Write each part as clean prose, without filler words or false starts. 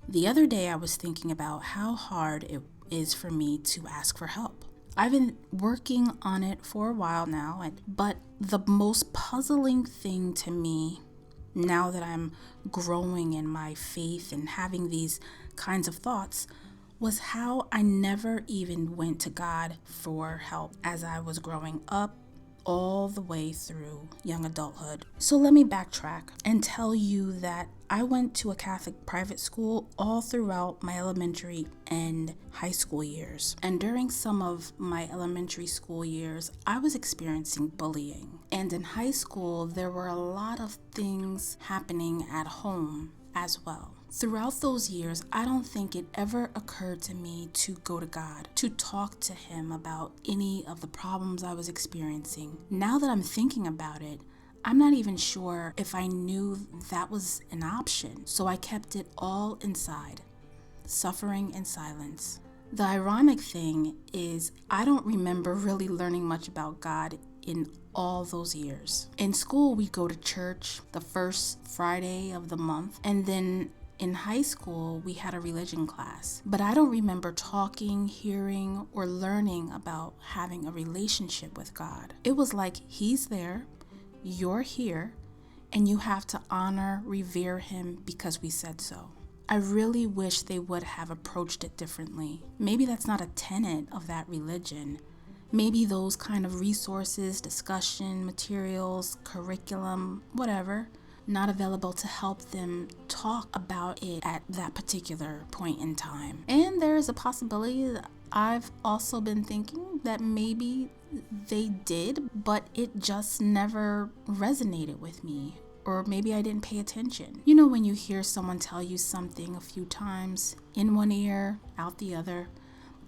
The other day, I was thinking about how hard it is for me to ask for help. I've been working on it for a while now, but the most puzzling thing to me now that I'm growing in my faith and having these kinds of thoughts was how I never even went to God for help as I was growing up all the way through young adulthood. So let me backtrack and tell you that I went to a Catholic private school all throughout my elementary and high school years. And during some of my elementary school years, I was experiencing bullying. And in high school, there were a lot of things happening at home as well. Throughout those years, I don't think it ever occurred to me to go to God, to talk to Him about any of the problems I was experiencing. Now that I'm thinking about it, I'm not even sure if I knew that was an option, so I kept it all inside, suffering in silence. The ironic thing is, I don't remember really learning much about God in all those years. In school, we go to church the first Friday of the month, and then in high school, we had a religion class. But I don't remember talking, hearing, or learning about having a relationship with God. It was like He's there, you're here, and you have to honor, revere Him because we said so. I really wish they would have approached it differently. Maybe that's not a tenet of that religion. Maybe those kind of resources, discussion, materials, curriculum, whatever, not available to help them talk about it at that particular point in time. And there is a possibility that I've also been thinking that maybe they did, but it just never resonated with me. Or maybe I didn't pay attention. You know when you hear someone tell you something a few times, in one ear, out the other,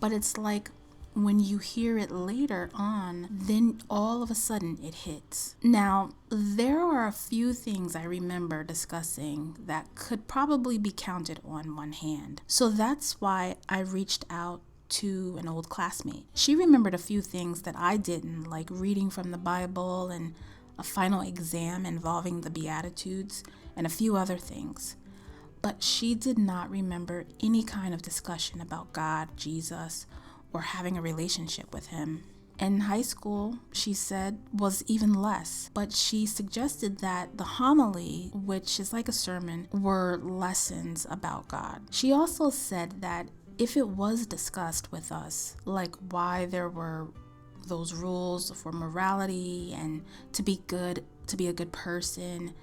but it's like when you hear it later on, then all of a sudden it hits. Now, there are a few things I remember discussing that could probably be counted on one hand. So that's why I reached out to an old classmate. She remembered a few things that I didn't, like reading from the Bible and a final exam involving the Beatitudes and a few other things. But she did not remember any kind of discussion about God, Jesus, or having a relationship with Him. In high school, she said, was even less, but she suggested that the homily, which is like a sermon, were lessons about God. She also said that if it was discussed with us, like why there were those rules for morality and to be a good person,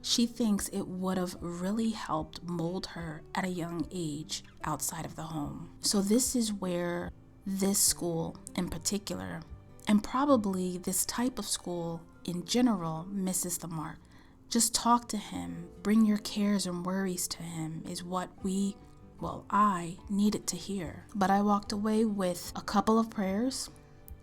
she thinks it would have really helped mold her at a young age outside of the home. So this is where this school in particular, and probably this type of school in general, misses the mark. Just talk to Him, bring your cares and worries to Him is what I needed to hear. But I walked away with a couple of prayers,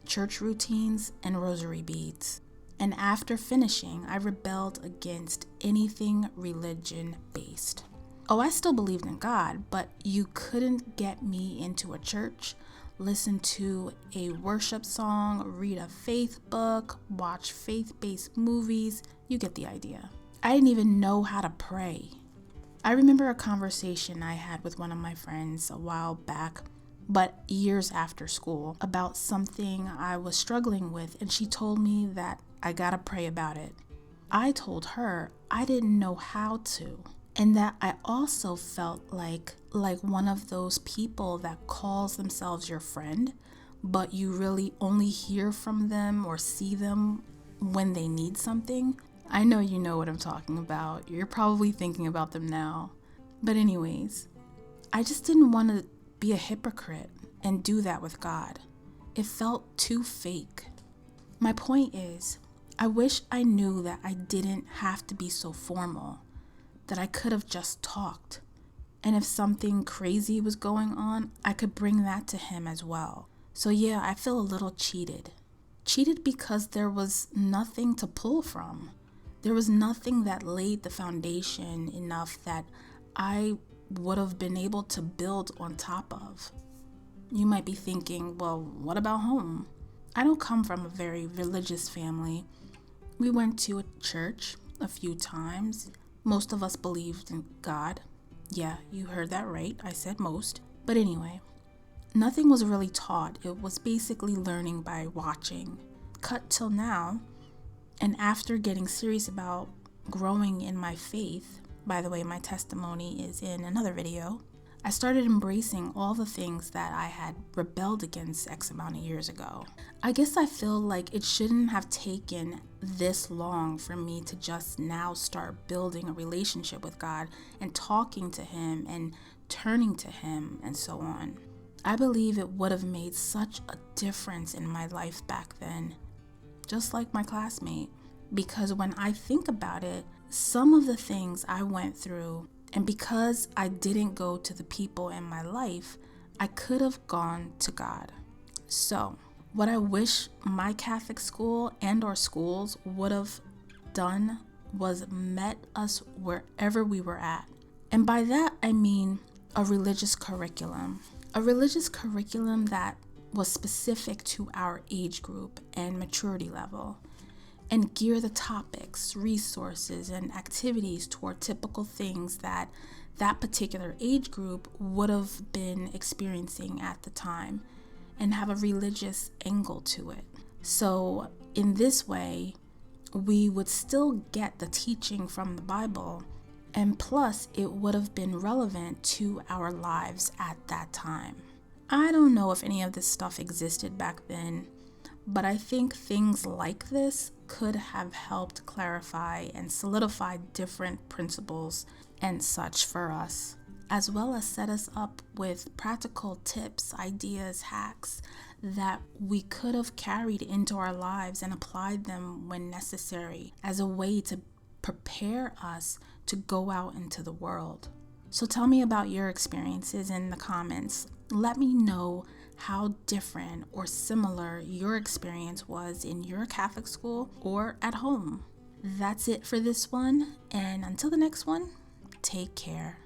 church routines, and rosary beads. And after finishing, I rebelled against anything religion-based. Oh, I still believed in God, but you couldn't get me into a church, listen to a worship song, read a faith book, watch faith-based movies. You get the idea. I didn't even know how to pray. I remember a conversation I had with one of my friends a while back, but years after school, about something I was struggling with, and she told me that I gotta pray about it. I told her I didn't know how to, and that I also felt like one of those people that calls themselves your friend, but you really only hear from them or see them when they need something. I know you know what I'm talking about. You're probably thinking about them now. But anyways, I just didn't want to be a hypocrite and do that with God. It felt too fake. My point is, I wish I knew that I didn't have to be so formal, that I could have just talked. And if something crazy was going on, I could bring that to Him as well. So yeah, I feel a little cheated. Cheated because there was nothing to pull from. There was nothing that laid the foundation enough that I would have been able to build on top of. You might be thinking, well, what about home? I don't come from a very religious family. We went to a church a few times. Most of us believed in God. Yeah, you heard that right. I said most. But anyway, nothing was really taught. It was basically learning by watching. Cut till now, and after getting serious about growing in my faith, by the way, my testimony is in another video, I started embracing all the things that I had rebelled against X amount of years ago. I guess I feel like it shouldn't have taken this long for me to just now start building a relationship with God and talking to Him and turning to Him and so on. I believe it would have made such a difference in my life back then, just like my classmate. Because when I think about it, some of the things I went through, and because I didn't go to the people in my life, I could have gone to God. So, what I wish my Catholic school and our schools would have done was met us wherever we were at. And by that, I mean a religious curriculum. A religious curriculum that was specific to our age group and maturity level, and gear the topics, resources, and activities toward typical things that that particular age group would have been experiencing at the time, and have a religious angle to it. So in this way, we would still get the teaching from the Bible, and plus it would have been relevant to our lives at that time. I don't know if any of this stuff existed back then, but I think things like this could have helped clarify and solidify different principles and such for us, as well as set us up with practical tips, ideas, hacks that we could have carried into our lives and applied them when necessary as a way to prepare us to go out into the world. So tell me about your experiences in the comments. Let me know how different or similar your experience was in your Catholic school or at home. That's it for this one, and until the next one, take care.